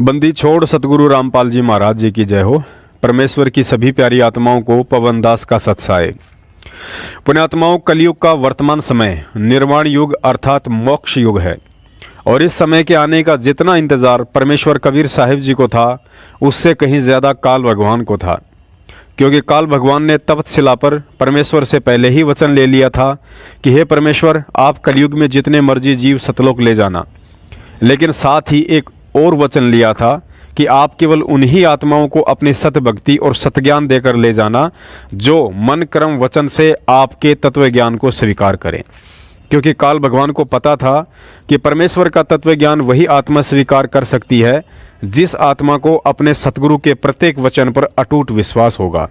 बंदी छोड़ सतगुरु रामपाल जी महाराज जी की जय हो। परमेश्वर की सभी प्यारी आत्माओं को पवनदास का सत्साए। पुण्यात्माओं, कलयुग का वर्तमान समय निर्वाण युग अर्थात मोक्ष युग है और इस समय के आने का जितना इंतजार परमेश्वर कबीर साहिब जी को था उससे कहीं ज़्यादा काल भगवान को था, क्योंकि काल भगवान ने तपतशिला पर परमेश्वर से पहले ही वचन ले लिया था कि हे परमेश्वर, आप कलयुग में जितने मर्जी जीव सतलोक ले जाना, लेकिन साथ ही एक और वचन लिया था कि आप केवल उन्हीं आत्माओं को अपनी सत भक्ति और सतज्ञान देकर ले जाना जो मन कर्म वचन से आपके तत्व ज्ञान को स्वीकार करें। क्योंकि काल भगवान को पता था कि परमेश्वर का तत्व ज्ञान वही आत्मा स्वीकार कर सकती है जिस आत्मा को अपने सतगुरु के प्रत्येक वचन पर अटूट विश्वास होगा।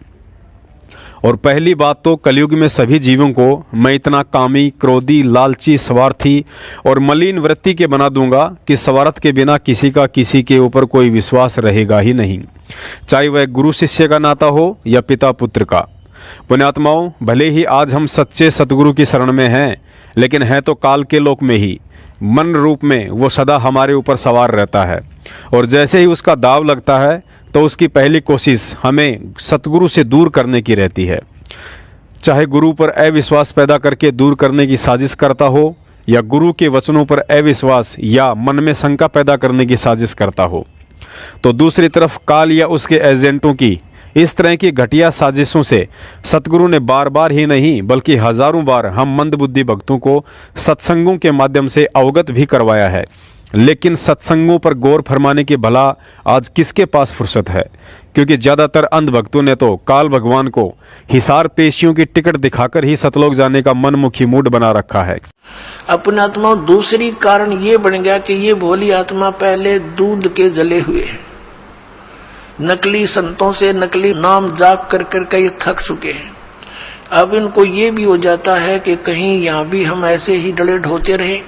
और पहली बात तो कलयुग में सभी जीवों को मैं इतना कामी, क्रोधी, लालची, स्वार्थी और मलिन वृत्ति के बना दूंगा कि स्वार्थ के बिना किसी का किसी के ऊपर कोई विश्वास रहेगा ही नहीं, चाहे वह गुरु शिष्य का नाता हो या पिता पुत्र का। पुण्यात्माओं, भले ही आज हम सच्चे सतगुरु की शरण में हैं, लेकिन है तो काल के लोक में ही। मन रूप में वो सदा हमारे ऊपर सवार रहता है और जैसे ही उसका दाव लगता है तो उसकी पहली कोशिश हमें सतगुरु से दूर करने की रहती है। चाहे गुरु पर अविश्वास पैदा करके दूर करने की साजिश करता हो या गुरु के वचनों पर अविश्वास या मन में शंका पैदा करने की साजिश करता हो, तो दूसरी तरफ काल या उसके एजेंटों की इस तरह की घटिया साजिशों से सतगुरु ने बार बार ही नहीं बल्कि हजारों बार हम मंदबुद्धि भक्तों को सत्संगों के माध्यम से अवगत भी करवाया है। लेकिन सत्संगों पर गौर फरमाने के भला आज किसके पास फुर्सत है, क्योंकि ज़्यादातर अंध भक्तों ने तो काल भगवान को हिसार पेशियों की टिकट दिखाकर ही सतलोक जाने का मनमुखी मूड बना रखा है। अपने आत्मा दूसरी कारण ये बन गया कि ये भोली आत्मा पहले दूध के जले हुए हैं, नकली संतों से नकली नाम जाप कर कर के ये थक चुके हैं। अब इनको ये भी हो जाता है कि कहीं यहाँ भी हम ऐसे ही डले ढोते रहे,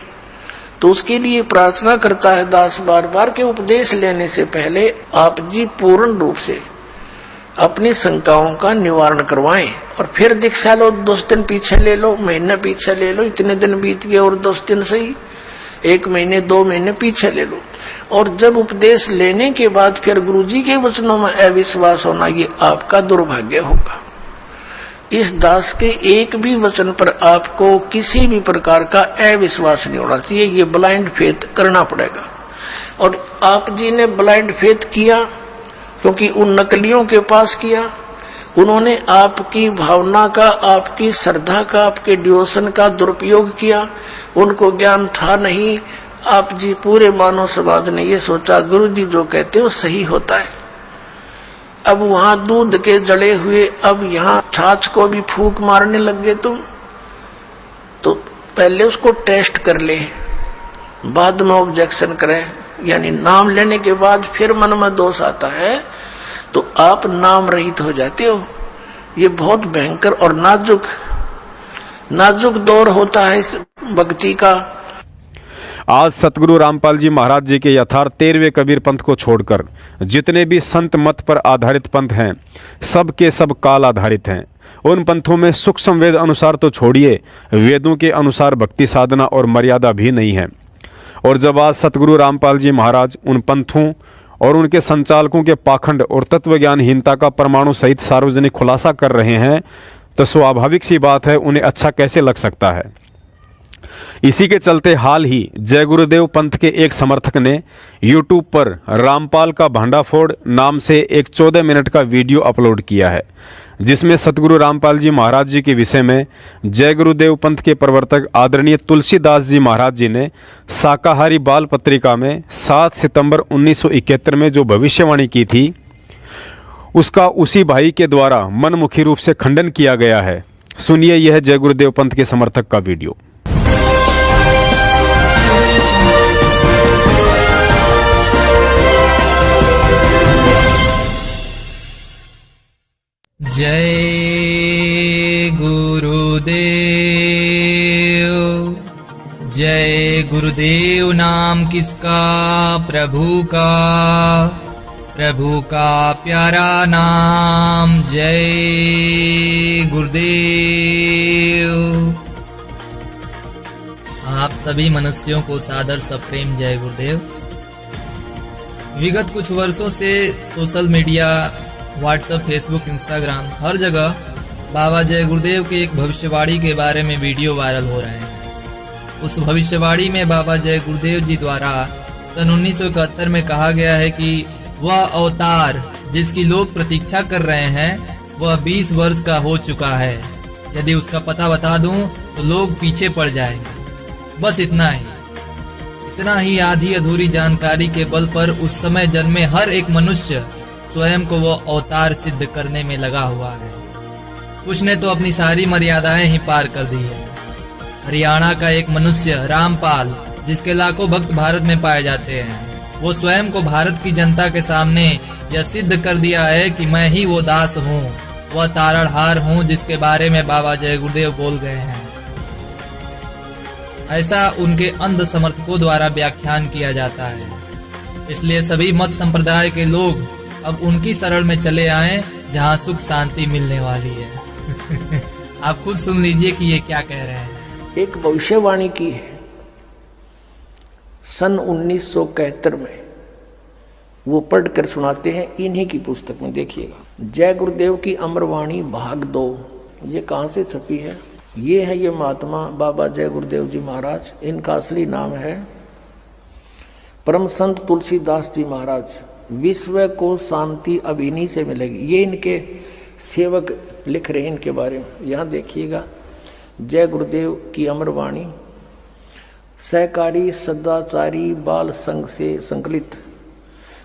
तो उसके लिए प्रार्थना करता है दास बार बार के उपदेश लेने से पहले आप जी पूर्ण रूप से अपनी शंकाओं का निवारण करवाएं और फिर दीक्षा लो। 10 दिन पीछे ले लो, महीना पीछे ले लो, इतने दिन बीत गए और 10 दिन सही, 1 महीने 2 महीने पीछे ले लो। और जब उपदेश लेने के बाद फिर गुरुजी के वचनों में अविश्वास होना, ये आपका दुर्भाग्य होगा। इस दास के एक भी वचन पर आपको किसी भी प्रकार का अविश्वास नहीं होना चाहिए, ये ब्लाइंड फेथ करना पड़ेगा। और आप जी ने ब्लाइंड फेथ किया क्योंकि उन नकलियों के पास किया, उन्होंने आपकी भावना का, आपकी श्रद्धा का, आपके डिवोशन का दुरुपयोग किया। उनको ज्ञान था नहीं। आप जी पूरे मानव समाज ने ये सोचा गुरु जी जो कहते हैं वो सही होता है। अब वहां दूध के जड़े हुए, अब यहाँ छाछ को भी फूंक मारने लग गए तुम। तो पहले उसको टेस्ट कर ले, बाद में ऑब्जेक्शन करें, यानी नाम लेने के बाद फिर मन में दोष आता है तो आप नाम रहित हो जाते हो। ये बहुत भयंकर और नाजुक दौर होता है इस भक्ति का। आज सतगुरु रामपाल जी महाराज जी के यथार्थ 13वें कबीर पंथ को छोड़कर जितने भी संत मत पर आधारित पंथ हैं, सब के सब काल आधारित हैं। उन पंथों में सूक्ष्म वेद अनुसार तो छोड़िए, वेदों के अनुसार भक्ति साधना और मर्यादा भी नहीं है। और जब आज सतगुरु रामपाल जी महाराज उन पंथों और उनके संचालकों के पाखंड और तत्वज्ञानहीनता का परमाणु सहित सार्वजनिक खुलासा कर रहे हैं, तो स्वाभाविक सी बात है उन्हें अच्छा कैसे लग सकता है। इसी के चलते हाल ही जय गुरुदेव पंथ के एक समर्थक ने YouTube पर रामपाल का भांडाफोड़ नाम से एक 14 मिनट का वीडियो अपलोड किया है, जिसमें सतगुरु रामपाल जी महाराज जी के विषय में जय गुरुदेव पंथ के प्रवर्तक आदरणीय तुलसीदास जी महाराज जी ने शाकाहारी बाल पत्रिका में 7 सितंबर 1971 में जो भविष्यवाणी की थी, उसका उसी भाई के द्वारा मनमुखी रूप से खंडन किया गया है। सुनिए यह जय गुरुदेव पंथ के समर्थक का वीडियो। जय गुरुदेव, जय गुरुदेव नाम किसका, प्रभु का प्यारा नाम। जय गुरुदेव। आप सभी मनुष्यों को सादर सप्रेम जय गुरुदेव। विगत कुछ वर्षों से social media, WhatsApp, Facebook, Instagram हर जगह बाबा जय गुरुदेव के एक भविष्यवाणी के बारे में वीडियो वायरल हो रहे हैं। उस भविष्यवाणी में बाबा जय गुरुदेव जी द्वारा सन 1971 में कहा गया है कि वह अवतार जिसकी लोग प्रतीक्षा कर रहे हैं वह 20 वर्ष का हो चुका है। यदि उसका पता बता दूं तो लोग पीछे पड़ जाएंगे। बस इतना ही आधी अधूरी जानकारी के बल पर उस समय जन्मे हर एक मनुष्य स्वयं को वो अवतार सिद्ध करने में लगा हुआ है। उसने तो अपनी सारी मर्यादाएं ही पार कर दी है। हरियाणा का एक मनुष्य रामपाल, जिसके लाखों भक्त भारत में पाए जाते हैं, वो स्वयं को भारत की जनता के सामने यह सिद्ध कर दिया है कि मैं ही वो दास हूँ, वह तारणहार हूँ जिसके बारे में बाबा जय गुरुदेव बोल गए हैं। ऐसा उनके अंध समर्थकों द्वारा व्याख्यान किया जाता है। इसलिए सभी मत संप्रदाय के लोग अब उनकी शरण में चले आए जहाँ सुख शांति मिलने वाली है। आप खुद सुन लीजिए कि ये क्या कह रहे हैं। एक भविष्यवाणी की है सन 1971 में, वो पढ़कर सुनाते हैं इन्हीं की पुस्तक में। देखिएगा, जय गुरुदेव की अमरवाणी भाग 2। ये कहाँ से छपी है? ये है ये महात्मा बाबा जय गुरुदेव जी महाराज। इनका असली नाम है परम संत तुलसीदास जी महाराज। विश्व को शांति अब इन्हीं से मिलेगी। ये इनके सेवक लिख रहे हैं इनके बारे में। यहाँ देखिएगा, जय गुरुदेव की अमरवाणी सहकारी सदाचारी बाल संघ से संकलित,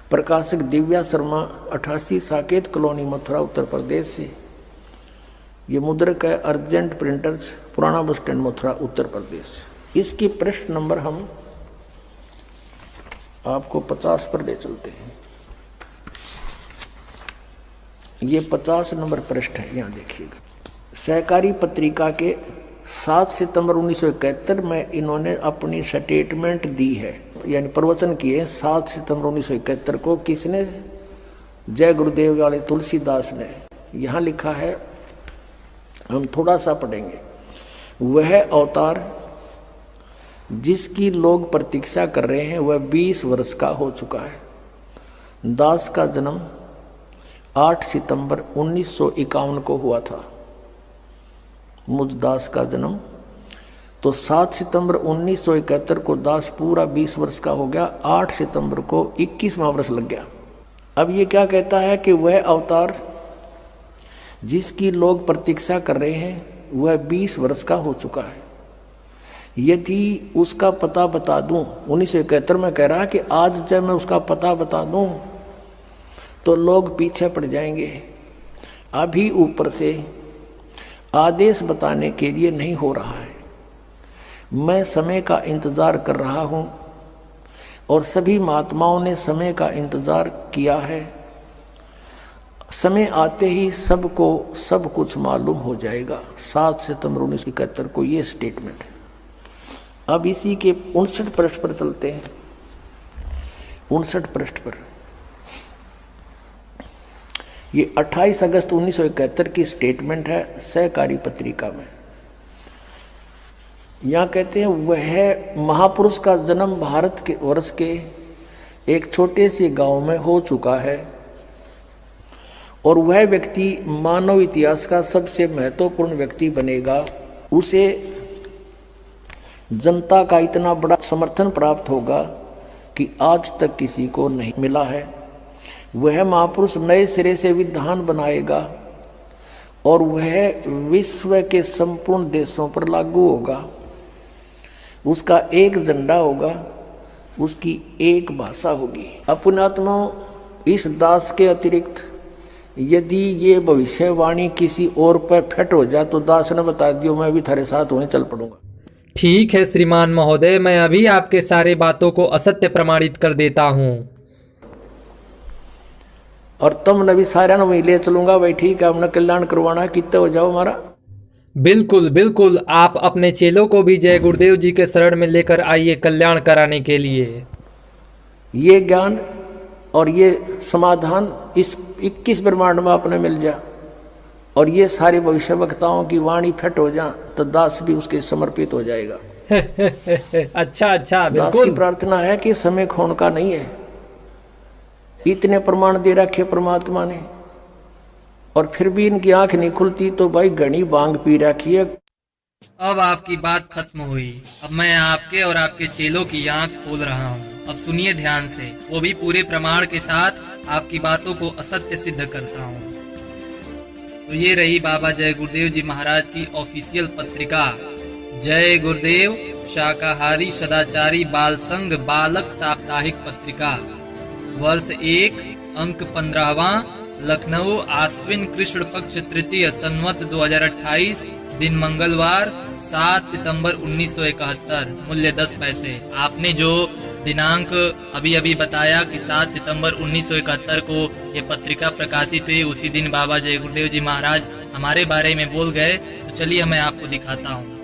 प्रकाशक दिव्या शर्मा, 88 साकेत कॉलोनी, मथुरा, उत्तर प्रदेश से। ये मुद्रक है अर्जेंट प्रिंटर्स, पुराना बस स्टैंड, मथुरा, उत्तर प्रदेश। इसकी पृष्ठ नंबर हम आपको 50 पर ले चलते हैं। ये 50 नंबर पृष्ठ है। यहाँ देखिएगा, सहकारी पत्रिका के 7 सितंबर 1971 में इन्होंने अपनी स्टेटमेंट दी है, यानी प्रवचन किए 7 सितंबर 1971 को। किसने? जय गुरुदेव वाले तुलसीदास ने। यहाँ लिखा है, हम थोड़ा सा पढ़ेंगे। वह अवतार जिसकी लोग प्रतीक्षा कर रहे हैं वह 20 वर्ष का हो चुका है। दास का जन्म 8 सितंबर 1951 को हुआ था। मुझ दास का जन्म तो 7 सितंबर 1971 को दास पूरा 20 वर्ष का हो गया। 8 सितंबर को 21वां वर्ष लग गया। अब ये क्या कहता है कि वह अवतार जिसकी लोग प्रतीक्षा कर रहे हैं वह 20 वर्ष का हो चुका है। यदि उसका पता बता दूं, 1971 में कह रहा कि आज जब मैं उसका पता बता दूं तो लोग पीछे पड़ जाएंगे। अभी ऊपर से आदेश बताने के लिए नहीं हो रहा है। मैं समय का इंतजार कर रहा हूं और सभी महात्माओं ने समय का इंतजार किया है। समय आते ही सबको सब कुछ मालूम हो जाएगा। 7 सितंबर 1971 को ये स्टेटमेंट है। अब इसी के 59 पृष्ठ पर चलते हैं। 59 पृष्ठ पर ये 28 अगस्त 1971 की स्टेटमेंट है सहकारी पत्रिका में। यहाँ कहते हैं, वह महापुरुष का जन्म भारत के वर्ष के एक छोटे से गांव में हो चुका है और वह व्यक्ति मानव इतिहास का सबसे महत्वपूर्ण व्यक्ति बनेगा। उसे जनता का इतना बड़ा समर्थन प्राप्त होगा कि आज तक किसी को नहीं मिला है। वह महापुरुष नए सिरे से विधान बनाएगा और वह विश्व के संपूर्ण देशों पर लागू होगा। उसका एक झंडा होगा, उसकी एक भाषा होगी। अपनात्मा इस दास के अतिरिक्त यदि ये भविष्यवाणी किसी और पर फिट हो जाए तो दास ने बता दियो, मैं भी थारे साथ होने चल पड़ूंगा। ठीक है श्रीमान महोदय, मैं अभी आपके सारे बातों को असत्य प्रमाणित कर देता हूँ। और तुम नबी सारा न वही ले चलूंगा। भाई ठीक है, हमने कल्याण करवाना है, कितने हो जाओ हमारा। बिल्कुल बिल्कुल, आप अपने चेलों को भी जय गुरुदेव जी के शरण में लेकर आइए कल्याण कराने के लिए। ये ज्ञान और ये समाधान इस 21 ब्रह्मांड में अपने मिल जा और ये सारे भविष्य वक्ताओं की वाणी फिट हो जा तो दास भी उसके समर्पित हो जाएगा। अच्छा अच्छा, दास की प्रार्थना है कि समय खोने का नहीं है। इतने प्रमाण दे रखे परमात्मा ने, और फिर भी इनकी आंख नहीं खुलती तो भाई घनी भांग पी रखी है। अब आपकी बात खत्म हुई। अब मैं आपके और आपके चेलों की आंख खोल रहा हूँ। अब सुनिए ध्यान से, वो भी पूरे प्रमाण के साथ आपकी बातों को असत्य सिद्ध करता हूँ। तो ये रही बाबा जय गुरुदेव जी महाराज की ऑफिशियल पत्रिका, जय गुरुदेव शाकाहारी सदाचारी बाल संघ बालक साप्ताहिक पत्रिका, वर्ष 1, अंक 15वां, लखनऊ, आश्विन कृष्ण पक्ष तृतीय, संवत 2028, दिन मंगलवार, 7 सितंबर 1971, मूल्य 10 पैसे। आपने जो दिनांक अभी अभी बताया कि 7 सितंबर 1971 को ये पत्रिका प्रकाशित हुई, उसी दिन बाबा जय गुरुदेव जी महाराज हमारे बारे में बोल गए। तो चलिए मैं आपको दिखाता हूँ।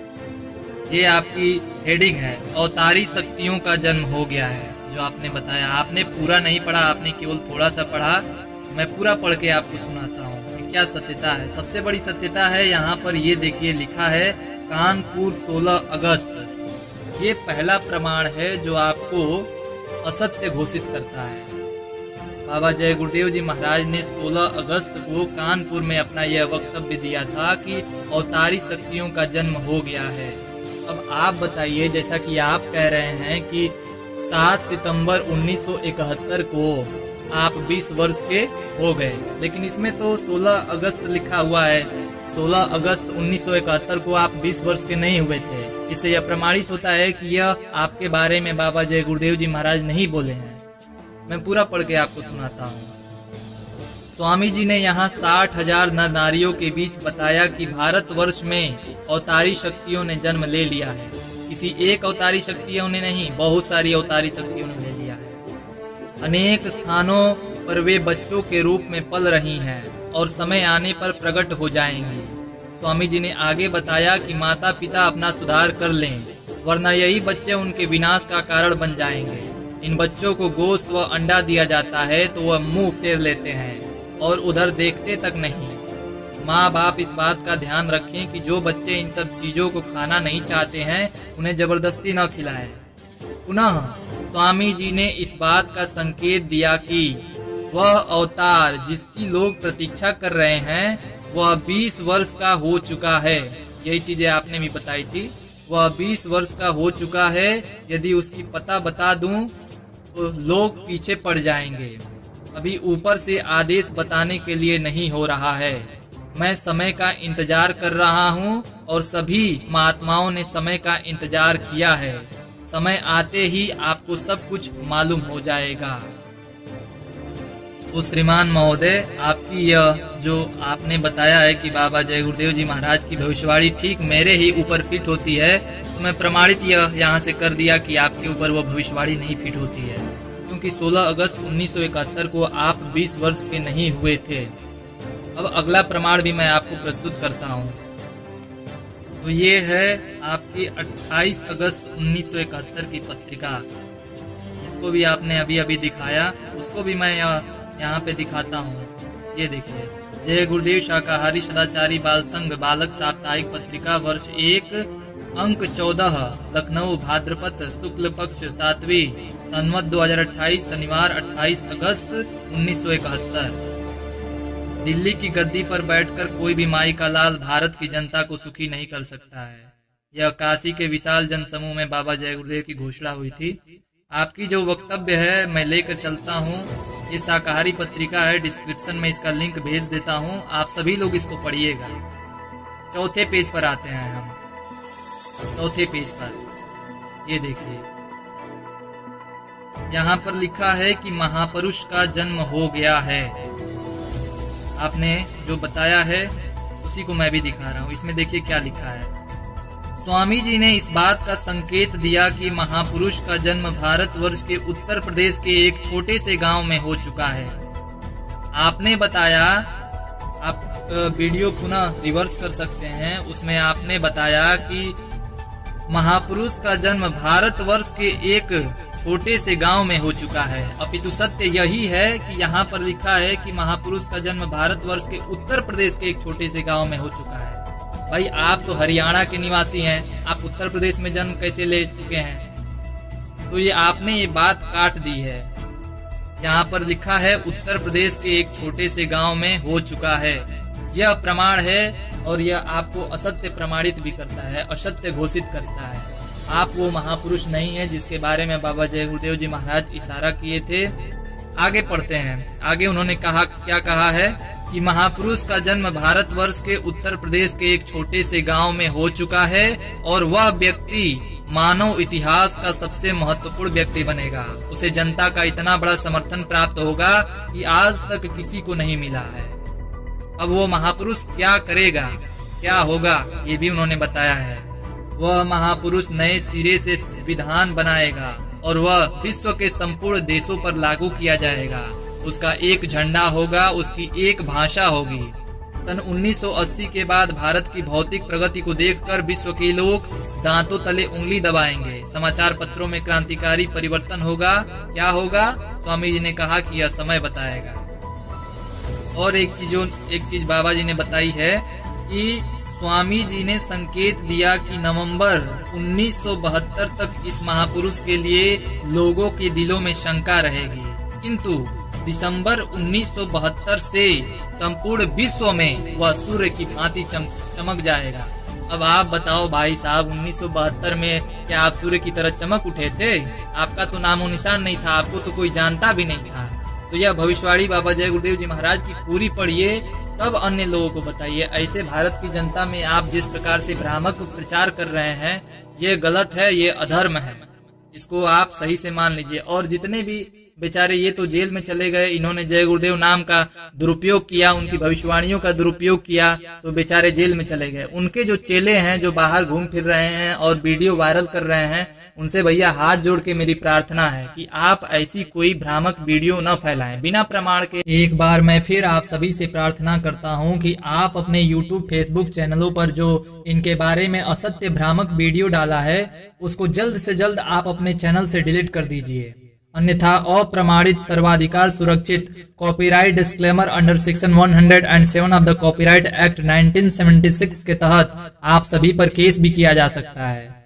ये आपकी हेडिंग है, अवतारी शक्तियों का जन्म हो गया है। जो आपने बताया, आपने पूरा नहीं पढ़ा, आपने केवल थोड़ा सा पढ़ा। मैं पूरा पढ़ के आपको सुनाता हूँ कि क्या सत्यता है। सबसे बड़ी सत्यता है यहाँ पर, ये देखिए लिखा है कानपुर 16 अगस्त। ये पहला प्रमाण है जो आपको असत्य घोषित करता है। बाबा जय गुरुदेव जी महाराज ने 16 अगस्त को कानपुर में अपना यह वक्तव्य दिया था कि अवतारी शक्तियों का जन्म हो गया है। अब आप बताइए, जैसा कि आप कह रहे हैं कि 7 सितंबर 1971 को आप 20 वर्ष के हो गए, लेकिन इसमें तो 16 अगस्त लिखा हुआ है। 16 अगस्त 1971 को आप 20 वर्ष के नहीं हुए थे। इससे यह प्रमाणित होता है कि यह आपके बारे में बाबा जय गुरुदेव जी महाराज नहीं बोले हैं। मैं पूरा पढ़ के आपको सुनाता हूँ। स्वामी जी ने यहाँ 60,000 नर नारियों के बीच बताया कि भारतवर्ष में अवतारी शक्तियों ने जन्म ले लिया है। किसी एक अवतारी शक्तियों ने नहीं, बहुत सारी अवतारी शक्तियों ने ले लिया है। अनेक स्थानों पर वे बच्चों के रूप में पल रही हैं और समय आने पर प्रकट हो जाएंगी। स्वामी जी ने आगे बताया कि माता पिता अपना सुधार कर लें, वरना यही बच्चे उनके विनाश का कारण बन जाएंगे। इन बच्चों को गोश्त व अंडा दिया जाता है तो वह मुंह फेर लेते हैं और उधर देखते तक नहीं। माँ बाप इस बात का ध्यान रखें कि जो बच्चे इन सब चीजों को खाना नहीं चाहते हैं उन्हें जबरदस्ती न खिलाएं। पुनः स्वामी जी ने इस बात का संकेत दिया कि वह अवतार जिसकी लोग प्रतीक्षा कर रहे हैं वह 20 वर्ष का हो चुका है। यही चीजें आपने भी बताई थी। वह 20 वर्ष का हो चुका है। यदि उसकी पता बता दूं तो लोग पीछे पड़ जाएंगे। अभी ऊपर से आदेश बताने के लिए नहीं हो रहा है। मैं समय का इंतजार कर रहा हूँ और सभी महात्माओं ने समय का इंतजार किया है। समय आते ही आपको सब कुछ मालूम हो जाएगा। तो श्रीमान महोदय, आपकी यह जो आपने बताया है कि बाबा जय गुरुदेव जी महाराज की भविष्यवाणी ठीक मेरे ही ऊपर फिट होती है, तो मैं प्रमाणित यह यहाँ से कर दिया कि आपके ऊपर वह भविष्यवाणी नहीं फिट होती है, क्योंकि 16 अगस्त 1971 को आप 20 वर्ष के नहीं हुए थे। अब अगला प्रमाण भी मैं आपको प्रस्तुत करता हूँ। तो ये है आपकी 28 अगस्त 1971 की पत्रिका, जिसको भी आपने अभी अभी दिखाया, उसको भी मैं यहाँ पे दिखाता हूँ। ये देखिए, जय गुरुदेव शाकाहारी सदाचारी बाल संघ बालक साप्ताहिक पत्रिका, वर्ष 1, अंक 14, लखनऊ, भाद्रपद शुक्ल पक्ष 7वीं, संवत 2028, शनिवार 28 अगस्त 1971। दिल्ली की गद्दी पर बैठकर कोई भी माई का लाल भारत की जनता को सुखी नहीं कर सकता है। यह काशी के विशाल जनसमूह में बाबा जय गुरुदेव की घोषणा हुई थी। आपकी जो वक्तव्य है मैं लेकर चलता हूँ। ये शाकाहारी पत्रिका है, डिस्क्रिप्शन में इसका लिंक भेज देता हूँ, आप सभी लोग इसको पढ़िएगा। चौथे पेज पर आते हैं हम। चौथे पेज पर ये देखिए, यहाँ पर लिखा है कि महापुरुष का जन्म हो गया है। आपने जो बताया है उसी को मैं भी दिखा रहा हूँ। इसमें देखिए क्या लिखा है। स्वामी जी ने इस बात का संकेत दिया कि महापुरुष का जन्म भारतवर्ष के उत्तर प्रदेश के एक छोटे से गांव में हो चुका है। आपने बताया, आप वीडियो पुनः रिवर्स कर सकते हैं, उसमें आपने बताया कि महापुरुष का जन्म भारतवर्ष के एक छोटे से गांव में हो चुका है। अपितु सत्य यही है कि यहाँ पर लिखा है कि महापुरुष का जन्म भारतवर्ष के उत्तर प्रदेश के एक छोटे से गांव में हो चुका है। भाई, आप तो हरियाणा के निवासी हैं, आप उत्तर प्रदेश में जन्म कैसे ले चुके हैं? तो ये आपने ये बात काट दी है। यहाँ पर लिखा है उत्तर प्रदेश के एक छोटे से गांव में हो चुका है। यह प्रमाण है और यह आपको असत्य प्रमाणित भी करता है, असत्य घोषित करता है। आप वो महापुरुष नहीं है जिसके बारे में बाबा जय गुरुदेव जी महाराज इशारा किए थे। आगे पढ़ते हैं। आगे उन्होंने कहा, क्या कहा है कि महापुरुष का जन्म भारतवर्ष के उत्तर प्रदेश के एक छोटे से गांव में हो चुका है और वह व्यक्ति मानव इतिहास का सबसे महत्वपूर्ण व्यक्ति बनेगा। उसे जनता का इतना बड़ा समर्थन प्राप्त होगा कि आज तक किसी को नहीं मिला है। अब वो महापुरुष क्या करेगा, क्या होगा, ये भी उन्होंने बताया है। वह महापुरुष नए सिरे से विधान बनाएगा और वह विश्व के संपूर्ण देशों पर लागू किया जाएगा। उसका एक झंडा होगा, उसकी एक भाषा होगी। सन 1980 के बाद भारत की भौतिक प्रगति को देखकर विश्व के लोग दांतों तले उंगली दबाएंगे। समाचार पत्रों में क्रांतिकारी परिवर्तन होगा। क्या होगा? स्वामी जी ने कहा कि यह समय बताएगा। और एक चीज बाबा जी ने बताई है कि स्वामी जी ने संकेत दिया कि नवंबर 1972 तक इस महापुरुष के लिए लोगों के दिलों में शंका रहेगी, किंतु दिसंबर 1972 से संपूर्ण विश्व में वह सूर्य की भांति चमक जाएगा। अब आप बताओ भाई साहब, 1972 में क्या आप सूर्य की तरह चमक उठे थे? आपका तो नामो निशान नहीं था, आपको तो कोई जानता भी नहीं था। तो यह भविष्यवाणी बाबा जय गुरुदेव जी महाराज की पूरी पढ़िए, तब अन्य लोगों को बताइए। ऐसे भारत की जनता में आप जिस प्रकार से भ्रामक प्रचार कर रहे हैं, ये गलत है, ये अधर्म है। इसको आप सही से मान लीजिए। और जितने भी बेचारे ये तो जेल में चले गए, इन्होंने जय गुरुदेव नाम का दुरुपयोग किया, उनकी भविष्यवाणियों का दुरुपयोग किया, तो बेचारे जेल में चले गए। उनके जो चेले हैं, जो बाहर घूम फिर रहे हैं और वीडियो वायरल कर रहे हैं, उनसे भैया हाथ जोड़ के मेरी प्रार्थना है कि आप ऐसी कोई भ्रामक वीडियो न फैलाएं बिना प्रमाण के। एक बार मैं फिर आप सभी से प्रार्थना करता हूं कि आप अपने YouTube, Facebook चैनलों पर जो इनके बारे में असत्य भ्रामक वीडियो डाला है, उसको जल्द से जल्द आप अपने चैनल से डिलीट कर दीजिए। अन्यथा अप्रमाणित सर्वाधिकार सुरक्षित copyright disclaimer under section 107 of the copyright act 1976 के तहत आप सभी पर केस भी किया जा सकता है।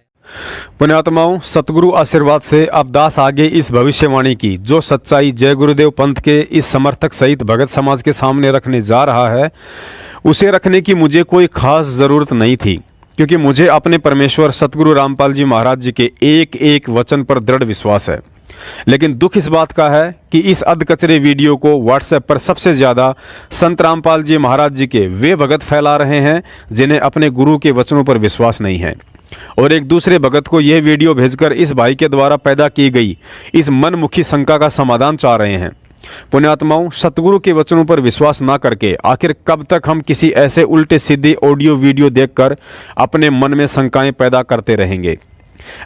पुण्यात्माओं, सतगुरु आशीर्वाद से अब दास आगे इस भविष्यवाणी की जो सच्चाई जय गुरुदेव पंथ के इस समर्थक सहित भगत समाज के सामने रखने जा रहा है, उसे रखने की मुझे कोई खास जरूरत नहीं थी, क्योंकि मुझे अपने परमेश्वर सतगुरु रामपाल जी महाराज जी के एक एक वचन पर दृढ़ विश्वास है। लेकिन दुख इस बात का है कि इस अधकचरे वीडियो को व्हाट्सएप पर सबसे ज़्यादा संत रामपाल जी महाराज जी के वे भगत फैला रहे हैं जिन्हें अपने गुरु के वचनों पर विश्वास नहीं है, और एक दूसरे भगत को यह वीडियो भेजकर इस भाई के द्वारा पैदा की गई इस मनमुखी शंका का समाधान चाह रहे हैं। पुण्यात्माओं, सतगुरु के वचनों पर विश्वास ना करके आखिर कब तक हम किसी ऐसे उल्टे सीधे ऑडियो वीडियो देखकर अपने मन में शंकाएं पैदा करते रहेंगे?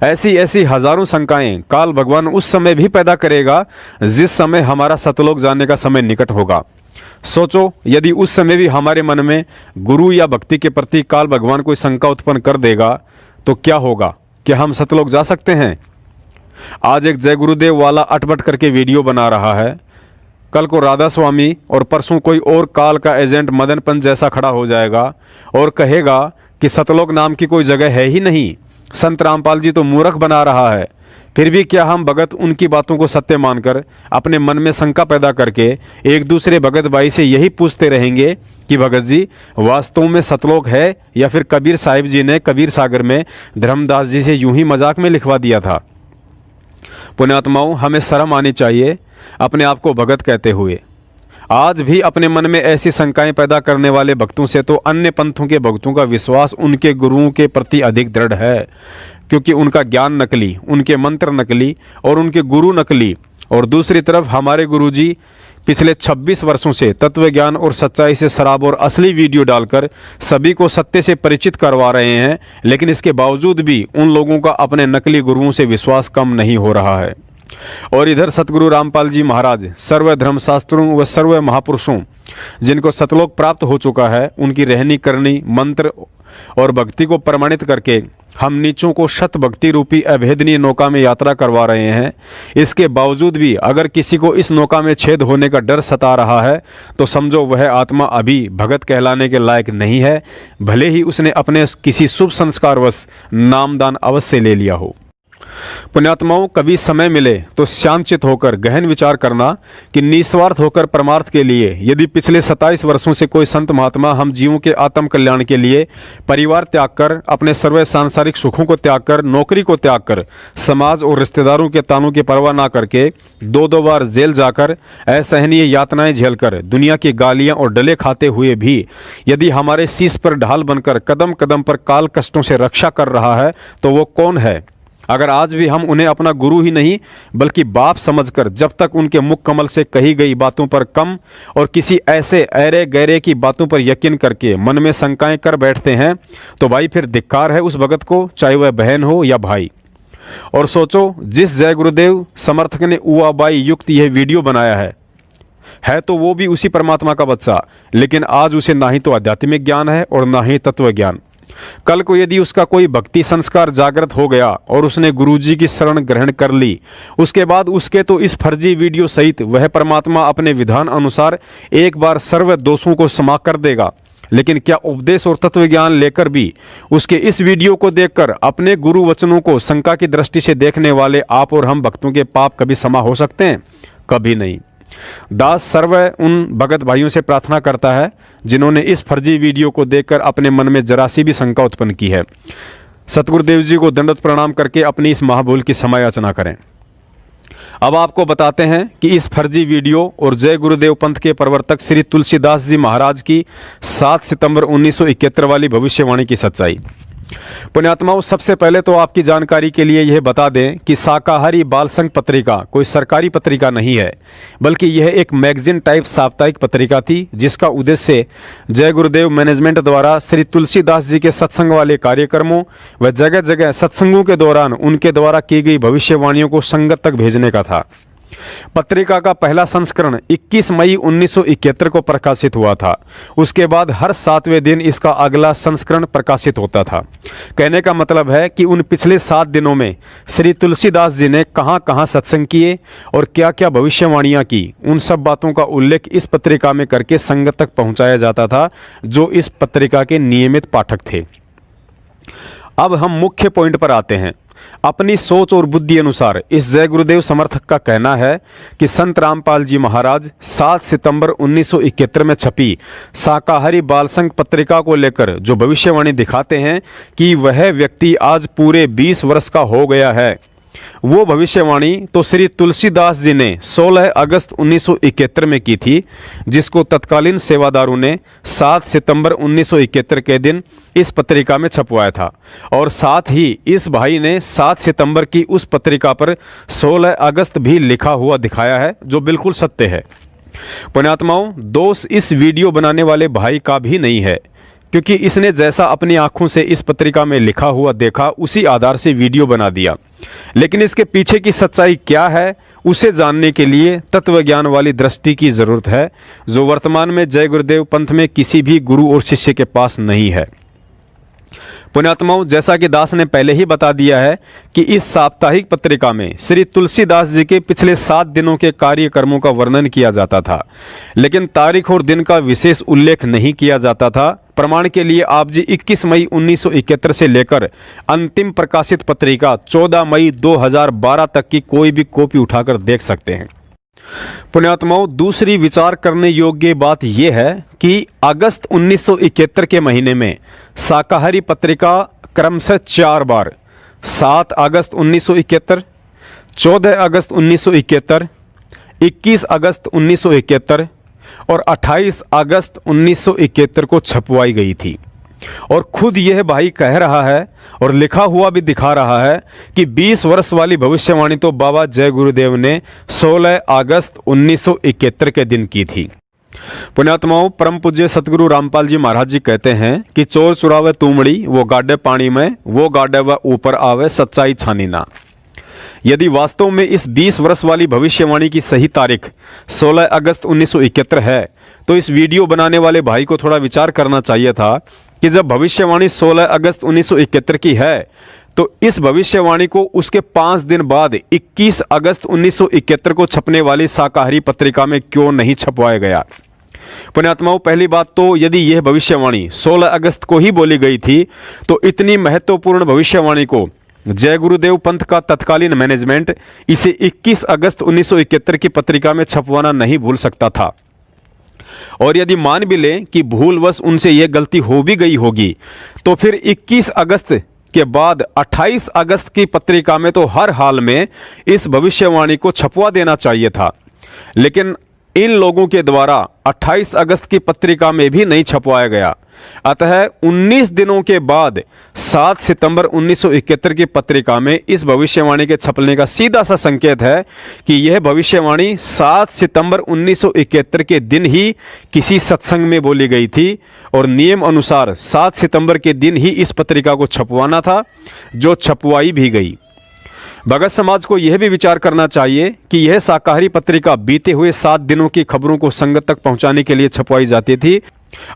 ऐसी हजारों शंकाएं काल भगवान उस समय भी पैदा करेगा जिस समय हमारा सतलोक जाने का समय निकट होगा। सोचो, यदि उस समय भी हमारे मन में गुरु या भक्ति के प्रति काल भगवान कोई शंका उत्पन्न कर देगा तो क्या होगा? क्या हम सतलोक जा सकते हैं? आज एक जय गुरुदेव वाला अटपट करके वीडियो बना रहा है, कल को राधा स्वामी और परसों कोई और काल का एजेंट मदन पंत जैसा खड़ा हो जाएगा और कहेगा कि सतलोक नाम की कोई जगह है ही नहीं, संत रामपाल जी तो मूर्ख बना रहा है। फिर भी क्या हम भगत उनकी बातों को सत्य मानकर अपने मन में शंका पैदा करके एक दूसरे भगत भाई से यही पूछते रहेंगे कि भगत जी वास्तव में सतलोक है या फिर कबीर साहिब जी ने कबीर सागर में धर्मदास जी से यूं ही मजाक में लिखवा दिया था? पुण्यात्माओं, हमें शर्म आनी चाहिए अपने आप को भगत कहते हुए। आज भी अपने मन में ऐसी शंकाएं पैदा करने वाले भक्तों से तो अन्य पंथों के भक्तों का विश्वास उनके गुरुओं के प्रति अधिक दृढ़ है, क्योंकि उनका ज्ञान नकली, उनके मंत्र नकली और उनके गुरु नकली। और दूसरी तरफ हमारे गुरुजी पिछले 26 वर्षों से तत्व ज्ञान और सच्चाई से शराब और असली वीडियो डालकर सभी को सत्य से परिचित करवा रहे हैं, लेकिन इसके बावजूद भी उन लोगों का अपने नकली गुरुओं से विश्वास कम नहीं हो रहा है। और इधर सतगुरु रामपाल जी महाराज सर्व धर्मशास्त्रों व सर्व महापुरुषों जिनको सतलोक प्राप्त हो चुका है, उनकी रहनी करनी, मंत्र और भक्ति को प्रमाणित करके हम नीचों को शत भक्ति रूपी अभेदनीय नौका में यात्रा करवा रहे हैं। इसके बावजूद भी अगर किसी को इस नौका में छेद होने का डर सता रहा है तो समझो वह आत्मा अभी भगत कहलाने के लायक नहीं है, भले ही उसने अपने किसी शुभ संस्कारवश नामदान अवश्य ले लिया हो। पुण्यात्माओं, कभी समय मिले तो शांतचित होकर गहन विचार करना कि निस्वार्थ होकर परमार्थ के लिए यदि पिछले 27 वर्षों से कोई संत महात्मा हम जीवों के आत्म कल्याण के लिए परिवार त्याग कर, अपने सर्व सांसारिक सुखों को त्याग कर, नौकरी को त्याग कर, समाज और रिश्तेदारों के तानों की परवाह ना करके 2-2 बार जेल जाकर असहनीय यातनाएं झेलकर दुनिया की गालियां और डले खाते हुए भी यदि हमारे शीश पर ढाल बनकर कदम कदम पर काल कष्टों से रक्षा कर रहा है तो वो कौन है? अगर आज भी हम उन्हें अपना गुरु ही नहीं बल्कि बाप समझकर जब तक उनके मुख कमल से कही गई बातों पर कम और किसी ऐसे ऐरे गैरे की बातों पर यकीन करके मन में शंकाएं कर बैठते हैं तो भाई फिर धिक्कार है उस भगत को, चाहे वह बहन हो या भाई। और सोचो, जिस जय गुरुदेव समर्थक ने उआबाई युक्त यह वीडियो बनाया है तो वो भी उसी परमात्मा का बच्चा, लेकिन आज उसे ना ही तो आध्यात्मिक ज्ञान है और ना ही तत्व ज्ञान। कल को यदि उसका कोई भक्ति संस्कार जागृत हो गया और उसने गुरुजी की शरण ग्रहण कर ली, उसके बाद उसके तो इस फर्जी वीडियो सहित वह परमात्मा अपने विधान अनुसार एक बार सर्व दोषों को क्षमा कर देगा। लेकिन क्या उपदेश और तत्व ज्ञान लेकर भी उसके इस वीडियो को देखकर अपने गुरु वचनों को शंका की दृष्टि से देखने वाले आप और हम भक्तों के पाप कभी क्षमा हो सकते हैं? कभी नहीं। दास सर्व उन भगत भाइयों से प्रार्थना करता है जिन्होंने इस फर्जी वीडियो को देखकर अपने मन में जरा सी भी शंका उत्पन्न की है। सतगुरुदेव जी को दंडवत प्रणाम करके अपनी इस महाभूल की क्षमा याचना करें। अब आपको बताते हैं कि इस फर्जी वीडियो और जय गुरुदेव पंथ के प्रवर्तक श्री तुलसीदास जी महाराज की 7 सितंबर 1971 वाली भविष्यवाणी की सच्चाई। पुण्यात्माओं, सबसे पहले तो आपकी जानकारी के लिए यह बता दें कि शाकाहारी बाल संघ पत्रिका कोई सरकारी पत्रिका नहीं है, बल्कि यह एक मैगजीन टाइप साप्ताहिक पत्रिका थी जिसका उद्देश्य जय गुरुदेव मैनेजमेंट द्वारा श्री तुलसीदास जी के सत्संग वाले कार्यक्रमों व जगह जगह सत्संगों के दौरान उनके द्वारा की गई भविष्यवाणियों को संगत तक भेजने का था। पत्रिका का पहला संस्करण 21 मई 1971 को प्रकाशित हुआ था। उसके बाद हर 7वें दिन इसका अगला संस्करण प्रकाशित होता था। कहने का मतलब है कि उन पिछले 7 दिनों में श्री तुलसीदास जी ने कहां कहां सत्संग किए और क्या क्या भविष्यवाणियां की, उन सब बातों का उल्लेख इस पत्रिका में करके संगत तक पहुंचाया जाता था जो इस पत्रिका के नियमित पाठक थे। अब हम मुख्य पॉइंट पर आते हैं। अपनी सोच और बुद्धि अनुसार इस जय गुरुदेव समर्थक का कहना है कि संत रामपाल जी महाराज 7 सितंबर 1971 में छपी शाकाहारी बाल संघ पत्रिका को लेकर जो भविष्यवाणी दिखाते हैं कि वह व्यक्ति आज पूरे 20 वर्ष का हो गया है, वो भविष्यवाणी तो श्री तुलसीदास जी ने 16 अगस्त 1971 में की थी, जिसको तत्कालीन सेवादारों ने 7 सितंबर 1971 के दिन इस पत्रिका में छपवाया था। और साथ ही इस भाई ने 7 सितंबर की उस पत्रिका पर 16 अगस्त भी लिखा हुआ दिखाया है, जो बिल्कुल सत्य है। पुण्यात्माओं, दोष इस वीडियो बनाने वाले भाई का भी नहीं है, क्योंकि इसने जैसा अपनी आंखों से इस पत्रिका में लिखा हुआ देखा उसी आधार से वीडियो बना दिया। लेकिन इसके पीछे की सच्चाई क्या है, उसे जानने के लिए तत्व ज्ञान वाली दृष्टि की जरूरत है, जो वर्तमान में जय गुरुदेव पंथ में किसी भी गुरु और शिष्य के पास नहीं है। पुण्यात्माओं, जैसा कि दास ने पहले ही बता दिया है कि इस साप्ताहिक पत्रिका में श्री तुलसीदास जी के पिछले 7 दिनों के कार्यक्रमों का वर्णन किया जाता था, लेकिन तारीख और दिन का विशेष उल्लेख नहीं किया जाता था। प्रमाण के लिए आप जी 21 मई 1971 से लेकर अंतिम प्रकाशित पत्रिका 14 मई 2012 तक की कोई भी कॉपी उठाकर देख सकते हैं। पुण्यात्माओं, दूसरी विचार करने योग्य बात यह है कि अगस्त 1971 के महीने में शाकाहारी पत्रिका क्रमशः 4 बार 7 अगस्त 1971, 14 अगस्त 1971, 21 अगस्त 1971 और 28 अगस्त 1971 को छपवाई गई थी। और खुद यह भाई कह रहा है और लिखा हुआ भी दिखा रहा है कि 20 वर्ष वाली भविष्यवाणी तो बाबा जय गुरुदेव ने 16 अगस्त 1971 के दिन की थी। पुण्यात्माओं, परम पूज्य सतगुरु रामपाल जी महाराज जी कहते हैं कि चोर चुरावे तुमड़ी, वो गाड़े पानी में, वो गाड़े व ऊपर आवे, सच्चाई छानी ना। यदि वास्तव में इस 20 वर्ष वाली भविष्यवाणी की सही तारीख 16 अगस्त 1971 है, तो इस वीडियो बनाने वाले भाई को थोड़ा विचार करना चाहिए था कि जब भविष्यवाणी 16 अगस्त 1971 की है, तो इस भविष्यवाणी को उसके 5 दिन बाद 21 अगस्त 1971 को छपने वाली शाकाहारी पत्रिका में क्यों नहीं छपवाया गया। पुण्यात्माओं, पहली बात तो यदि यह भविष्यवाणी 16 अगस्त को ही बोली गई थी, तो इतनी महत्वपूर्ण भविष्यवाणी को जय गुरुदेव पंथ का तत्कालीन मैनेजमेंट इसे 21 अगस्त 1971 की पत्रिका में छपवाना नहीं भूल सकता था। और यदि मान भी लें कि भूलवश उनसे यह गलती हो भी गई होगी, तो फिर 21 अगस्त के बाद 28 अगस्त की पत्रिका में तो हर हाल में इस भविष्यवाणी को छपवा देना चाहिए था। लेकिन इन लोगों के द्वारा 28 अगस्त की पत्रिका में भी नहीं छपवाया गया। अतः 19 दिनों के बाद 7 सितंबर 1971 की पत्रिका में इस भविष्यवाणी के छपने का सीधा सा संकेत है कि यह भविष्यवाणी 7 सितंबर 1971 के दिन ही किसी सत्संग में बोली गई थी और नियम अनुसार 7 सितंबर के दिन ही इस पत्रिका को छपवाना था, जो छपवाई भी गई। भगत समाज को यह भी विचार करना चाहिए कि यह शाकाहारी पत्रिका बीते हुए 7 दिनों की खबरों को संगत तक पहुंचाने के लिए छपवाई जाती थी।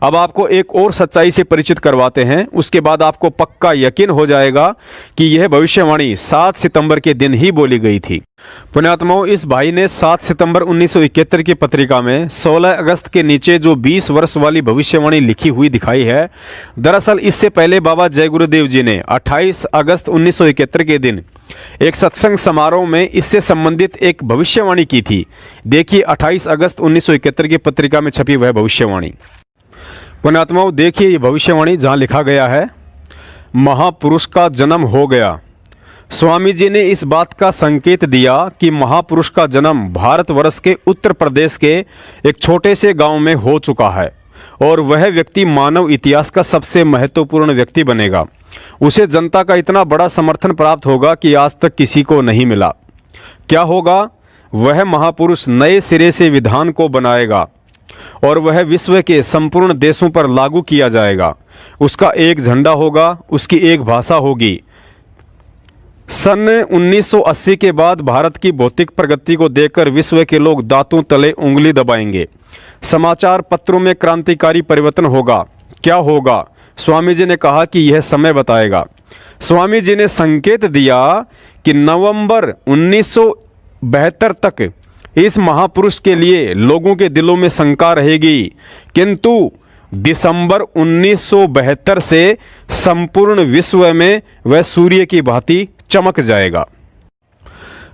अब आपको एक और सच्चाई से परिचित करवाते हैं, उसके बाद आपको पक्का यकीन हो जाएगा कि यह भविष्यवाणी 7 सितंबर के दिन ही बोली गई थी। पुण्यात्माओं, इस भाई ने 7 सितंबर 1971 की पत्रिका में 16 अगस्त के नीचे जो 20 वर्ष वाली भविष्यवाणी लिखी हुई दिखाई है, दरअसल इससे पहले बाबा जय गुरुदेव जी ने 28 अगस्त 1971 के दिन एक सत्संग समारोह में इससे संबंधित एक भविष्यवाणी की थी। देखिए 28 अगस्त 1971 की पत्रिका में छपी वह भविष्यवाणी। पुण्यात्माओं, देखिए ये भविष्यवाणी जहाँ लिखा गया है, महापुरुष का जन्म हो गया। स्वामी जी ने इस बात का संकेत दिया कि महापुरुष का जन्म भारतवर्ष के उत्तर प्रदेश के एक छोटे से गांव में हो चुका है और वह व्यक्ति मानव इतिहास का सबसे महत्वपूर्ण व्यक्ति बनेगा। उसे जनता का इतना बड़ा समर्थन प्राप्त होगा कि आज तक किसी को नहीं मिला। क्या होगा? वह महापुरुष नए सिरे से विधान को बनाएगा और वह विश्व के संपूर्ण देशों पर लागू किया जाएगा। उसका एक झंडा होगा, उसकी एक भाषा होगी। सन 1980 के बाद भारत की भौतिक प्रगति को देखकर विश्व के लोग दांतों तले उंगली दबाएंगे। समाचार पत्रों में क्रांतिकारी परिवर्तन होगा। क्या होगा? स्वामी जी ने कहा कि यह समय बताएगा। स्वामी जी ने संकेत दिया कि नवंबर 1972 तक इस महापुरुष के लिए लोगों के दिलों में शंका रहेगी, किंतु दिसंबर 1972 से संपूर्ण विश्व में वह सूर्य की भांति चमक जाएगा।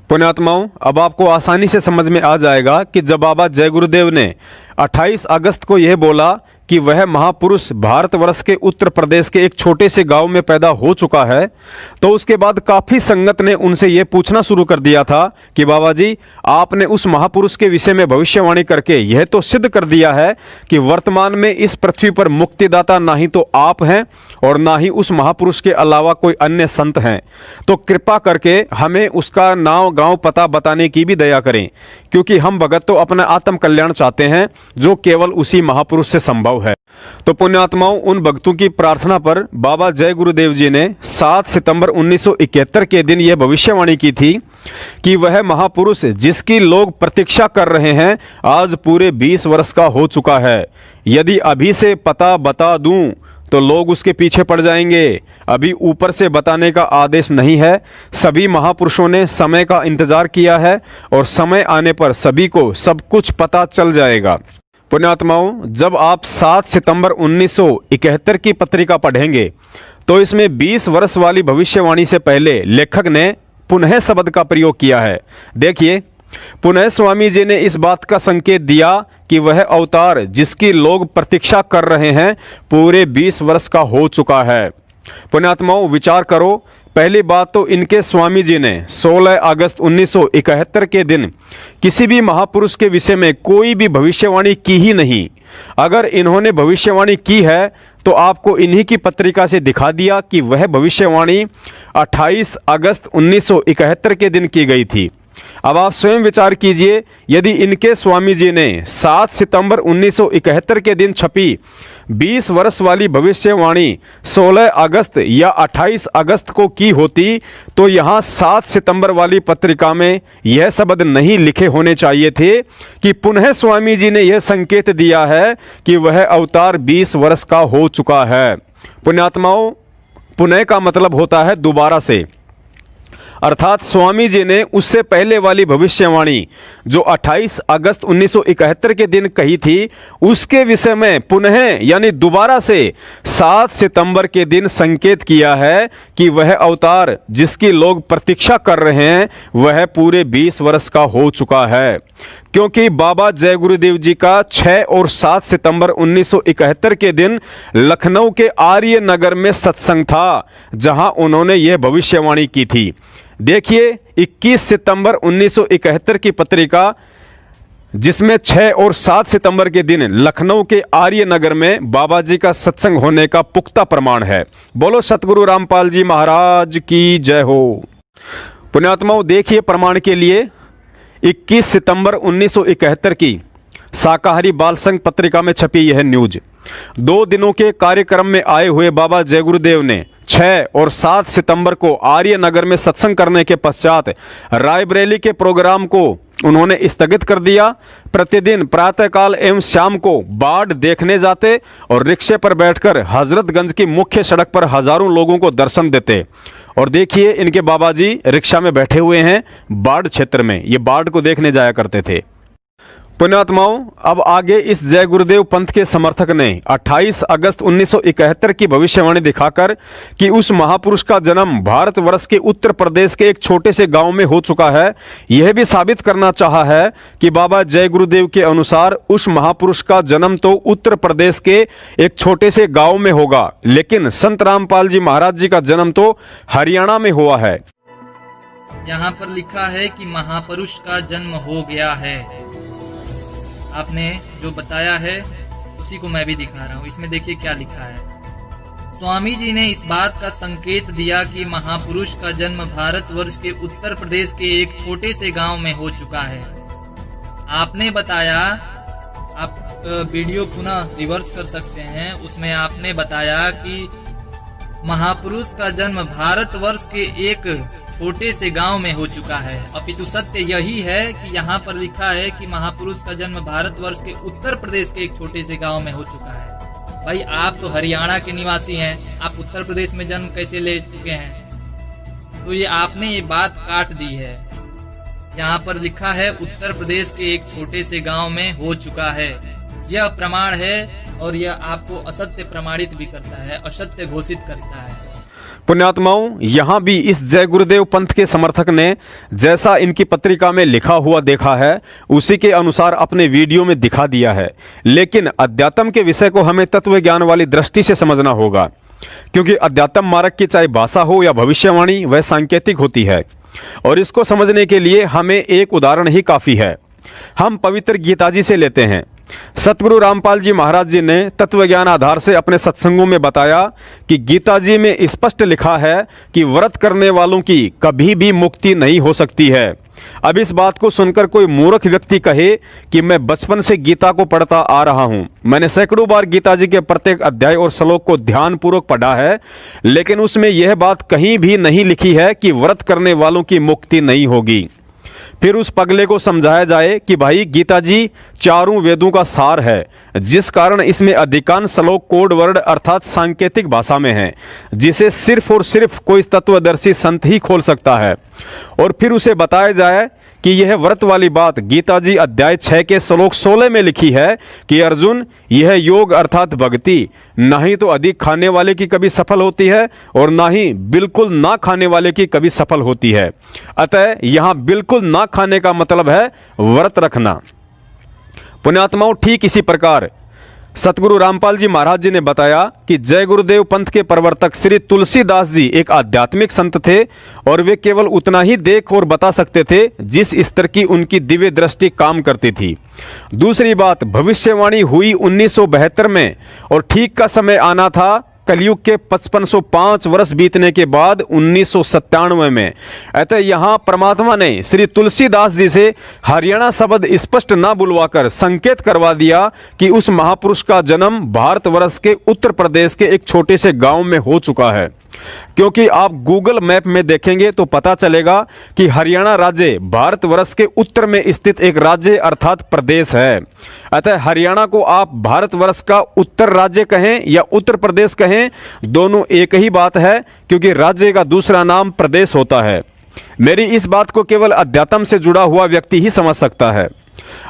पुण्यात्माओं, अब आपको आसानी से समझ में आ जाएगा कि जब बाबा जय गुरुदेव ने 28 अगस्त को यह बोला कि वह महापुरुष भारतवर्ष के उत्तर प्रदेश के एक छोटे से गांव में पैदा हो चुका है, तो उसके बाद काफी संगत ने उनसे यह पूछना शुरू कर दिया था कि बाबा जी, आपने उस महापुरुष के विषय में भविष्यवाणी करके यह तो सिद्ध कर दिया है कि वर्तमान में इस पृथ्वी पर मुक्तिदाता ना ही तो आप हैं और ना ही उस महापुरुष के अलावा कोई अन्य संत हैं, तो कृपा करके हमें उसका नाम गांव पता बताने की भी दया करें, क्योंकि हम भगत तो अपना आत्म कल्याण चाहते हैं जो केवल उसी महापुरुष से संभव है। तो पुण्यात्माओं, उन भक्तों की प्रार्थना पर बाबा जय गुरुदेव जी ने 7 सितंबर 1971 के दिन यह भविष्यवाणी की थी कि वह महापुरुष जिसकी लोग प्रतीक्षा कर रहे हैं आज पूरे 20 वर्ष का हो चुका है। यदि अभी से पता बता दूं तो लोग उसके पीछे पड़ जाएंगे। अभी ऊपर से बताने का आदेश नहीं है। सभी महापुरुषों ने समय का इंतजार किया है और समय आने पर सभी को सब कुछ पता चल जाएगा। पुण्यात्माओं, जब आप 7 सितंबर 1971 की पत्रिका पढ़ेंगे तो इसमें 20 वर्ष वाली भविष्यवाणी से पहले लेखक ने पुनः शब्द का प्रयोग किया है। देखिए, पुनः स्वामी जी ने इस बात का संकेत दिया कि वह अवतार जिसकी लोग प्रतीक्षा कर रहे हैं पूरे 20 वर्ष का हो चुका है। पुण्यात्माओं, विचार करो, पहली बात तो इनके स्वामी जी ने 16 अगस्त 1971 के दिन किसी भी महापुरुष के विषय में कोई भी भविष्यवाणी की ही नहीं। अगर इन्होंने भविष्यवाणी की है तो आपको इन्हीं की पत्रिका से दिखा दिया कि वह भविष्यवाणी 28 अगस्त 1971 के दिन की गई थी। अब आप स्वयं विचार कीजिए, यदि इनके स्वामी जी ने 7 सितंबर 1971 के दिन छपी 20 वर्ष वाली भविष्यवाणी 16 अगस्त या 28 अगस्त को की होती तो यहाँ 7 सितंबर वाली पत्रिका में यह शब्द नहीं लिखे होने चाहिए थे कि पुनः स्वामी जी ने यह संकेत दिया है कि वह अवतार 20 वर्ष का हो चुका है। पुण्यात्माओं, पुनः का मतलब होता है दोबारा से। अर्थात स्वामी जी ने उससे पहले वाली भविष्यवाणी जो 28 अगस्त 1971 के दिन कही थी, उसके विषय में पुनः यानी दोबारा से 7 सितंबर के दिन संकेत किया है कि वह अवतार जिसकी लोग प्रतीक्षा कर रहे हैं वह पूरे 20 वर्ष का हो चुका है। क्योंकि बाबा जय गुरुदेव जी का 6 और 7 सितंबर 1971 के दिन लखनऊ के आर्य नगर में सत्संग था, जहां उन्होंने यह भविष्यवाणी की थी। देखिए 21 सितंबर 1971 की पत्रिका, जिसमें 6 और 7 सितंबर के दिन लखनऊ के आर्य नगर में बाबा जी का सत्संग होने का पुख्ता प्रमाण है। बोलो सतगुरु रामपाल जी महाराज की जय हो। पुण्यात्माओं, देखिए प्रमाण के लिए 21 सितंबर 1971 की शाकाहारी बाल संघ पत्रिका में छपी यह न्यूज। 2 दिनों के कार्यक्रम में आए हुए बाबा जय गुरुदेव ने 6 और 7 सितंबर को आर्य नगर में सत्संग करने के पश्चात रायबरेली के प्रोग्राम को उन्होंने स्थगित कर दिया। प्रतिदिन प्रातःकाल एवं शाम को बाढ़ देखने जाते और रिक्शे पर बैठकर हजरतगंज की मुख्य सड़क पर हजारों लोगों को दर्शन देते। और देखिए इनके बाबा जी रिक्शा में बैठे हुए हैं बाढ़ क्षेत्र में, ये बाढ़ को देखने जाया करते थे। पुण्यात्माओं, अब आगे इस जय गुरुदेव पंथ के समर्थक ने 28 अगस्त 1971 की भविष्यवाणी दिखाकर कि उस महापुरुष का जन्म भारतवर्ष के उत्तर प्रदेश के एक छोटे से गांव में हो चुका है, यह भी साबित करना चाहा है कि बाबा जय गुरुदेव के अनुसार उस महापुरुष का जन्म तो उत्तर प्रदेश के एक छोटे से गांव में होगा, लेकिन संत रामपाल जी महाराज जी का जन्म तो हरियाणा में हुआ है। यहाँ पर लिखा है कि महापुरुष का जन्म हो गया है। आपने जो बताया है उसी को मैं भी दिखा रहा हूँ। इसमें देखिए क्या लिखा है। स्वामी जी ने इस बात का संकेत दिया कि महापुरुष का जन्म भारतवर्ष के उत्तर प्रदेश के एक छोटे से गांव में हो चुका है। आपने बताया, आप वीडियो पुनः रिवर्स कर सकते हैं, उसमें आपने बताया कि महापुरुष का जन्म भारतवर्ष के एक छोटे से गांव में हो चुका है। अपितु सत्य यही है कि यहाँ पर लिखा है कि महापुरुष का जन्म भारतवर्ष के उत्तर प्रदेश के एक छोटे से गांव में हो चुका है। भाई आप तो हरियाणा के निवासी हैं, आप उत्तर प्रदेश में जन्म कैसे ले चुके हैं? तो ये आपने ये बात काट दी है। यहाँ पर लिखा है उत्तर प्रदेश के एक छोटे से गांव में हो चुका है। यह प्रमाण है और यह आपको असत्य प्रमाणित भी करता है, असत्य घोषित करता है। पुण्यात्माओं, यहां भी इस जय गुरुदेव पंथ के समर्थक ने जैसा इनकी पत्रिका में लिखा हुआ देखा है उसी के अनुसार अपने वीडियो में दिखा दिया है, लेकिन अध्यात्म के विषय को हमें तत्व ज्ञान वाली दृष्टि से समझना होगा, क्योंकि अध्यात्म मार्ग की चाहे भाषा हो या भविष्यवाणी वह सांकेतिक होती है। और इसको समझने के लिए हमें एक उदाहरण ही काफी है। हम पवित्र गीता जी से लेते हैं। सतगुरु रामपाल जी महाराज जी ने तत्वज्ञान आधार से अपने सत्संगों में बताया कि गीता जी में स्पष्ट लिखा है कि व्रत करने वालों की कभी भी मुक्ति नहीं हो सकती है। अब इस बात को सुनकर कोई मूर्ख व्यक्ति कहे कि मैं बचपन से गीता को पढ़ता आ रहा हूं, मैंने सैकड़ों बार गीता जी के प्रत्येक अध्याय और श्लोक को ध्यानपूर्वक पढ़ा है, लेकिन उसमें यह बात कहीं भी नहीं लिखी है कि व्रत करने वालों की मुक्ति नहीं होगी। फिर उस पगले को समझाया जाए कि भाई गीता जी चारों वेदों का सार है, जिस कारण इसमें अधिकांश श्लोक कोड वर्ड अर्थात सांकेतिक भाषा में है, जिसे सिर्फ और सिर्फ कोई तत्वदर्शी संत ही खोल सकता है। और फिर उसे बताया जाए कि यह व्रत वाली बात गीता जी अध्याय 6 के श्लोक 16 में लिखी है कि अर्जुन, यह योग अर्थात भक्ति ना ही तो अधिक खाने वाले की कभी सफल होती है और ना ही बिल्कुल ना खाने वाले की कभी सफल होती है। अतः यहाँ बिल्कुल ना खाने का मतलब है व्रत रखना। पुण्यात्माओं, ठीक इसी प्रकार सतगुरु रामपाल जी महाराज जी ने बताया कि जय गुरुदेव पंथ के प्रवर्तक श्री तुलसीदास जी एक आध्यात्मिक संत थे और वे केवल उतना ही देख और बता सकते थे जिस स्तर की उनकी दिव्य दृष्टि काम करती थी। दूसरी बात, भविष्यवाणी हुई 1972 में और ठीक का समय आना था कलयुग के 5505 वर्ष बीतने के बाद 1997 में। अतः यहाँ परमात्मा ने श्री तुलसीदास जी से हरियाणा शब्द स्पष्ट ना बुलवाकर संकेत करवा दिया कि उस महापुरुष का जन्म भारतवर्ष के उत्तर प्रदेश के एक छोटे से गांव में हो चुका है। क्योंकि आप गूगल मैप में देखेंगे तो पता चलेगा कि हरियाणा राज्य भारतवर्ष के उत्तर में स्थित एक राज्य अर्थात प्रदेश है। अतः हरियाणा को आप भारतवर्ष का उत्तर राज्य कहें या उत्तर प्रदेश कहें, दोनों एक ही बात है, क्योंकि राज्य का दूसरा नाम प्रदेश होता है। मेरी इस बात को केवल अध्यात्म से जुड़ा हुआ व्यक्ति ही समझ सकता है।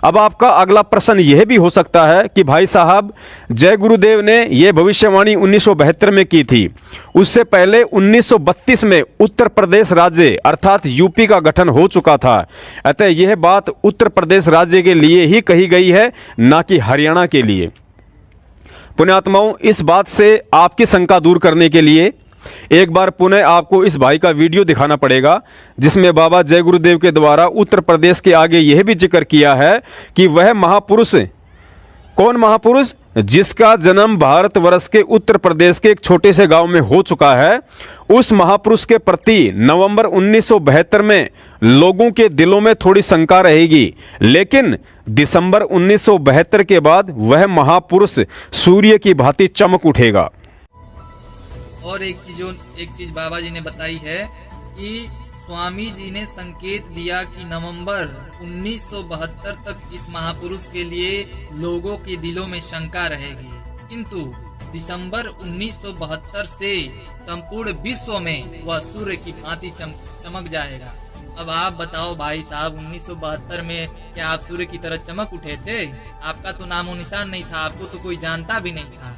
अब आपका अगला प्रश्न यह भी हो सकता है कि भाई साहब, जय गुरुदेव ने यह भविष्यवाणी 1972 में की थी, उससे पहले 1932 में उत्तर प्रदेश राज्य अर्थात यूपी का गठन हो चुका था, अतः यह बात उत्तर प्रदेश राज्य के लिए ही कही गई है, ना कि हरियाणा के लिए। पुण्यात्माओं, इस बात से आपकी शंका दूर करने के लिए एक बार पुनः आपको इस भाई का वीडियो दिखाना पड़ेगा, जिसमें बाबा जय गुरुदेव के द्वारा उत्तर प्रदेश के आगे यह भी जिक्र किया है कि वह महापुरुष, कौन महापुरुष, जिसका जन्म भारतवर्ष के उत्तर प्रदेश के एक छोटे से गांव में हो चुका है, उस महापुरुष के प्रति नवंबर 1972 में लोगों के दिलों में थोड़ी शंका रहेगी, लेकिन दिसंबर 1972 के बाद वह महापुरुष सूर्य की भांति चमक उठेगा। और एक चीज बाबा जी ने बताई है कि स्वामी जी ने संकेत दिया कि नवंबर 1972 तक इस महापुरुष के लिए लोगों के दिलों में शंका रहेगी, किंतु दिसंबर 1972 से संपूर्ण विश्व में वह सूर्य की भांति चमक जाएगा। अब आप बताओ भाई साहब, 1972 में क्या आप सूर्य की तरह चमक उठे थे? आपका तो नामो निशान नहीं था, आपको तो कोई जानता भी नहीं था।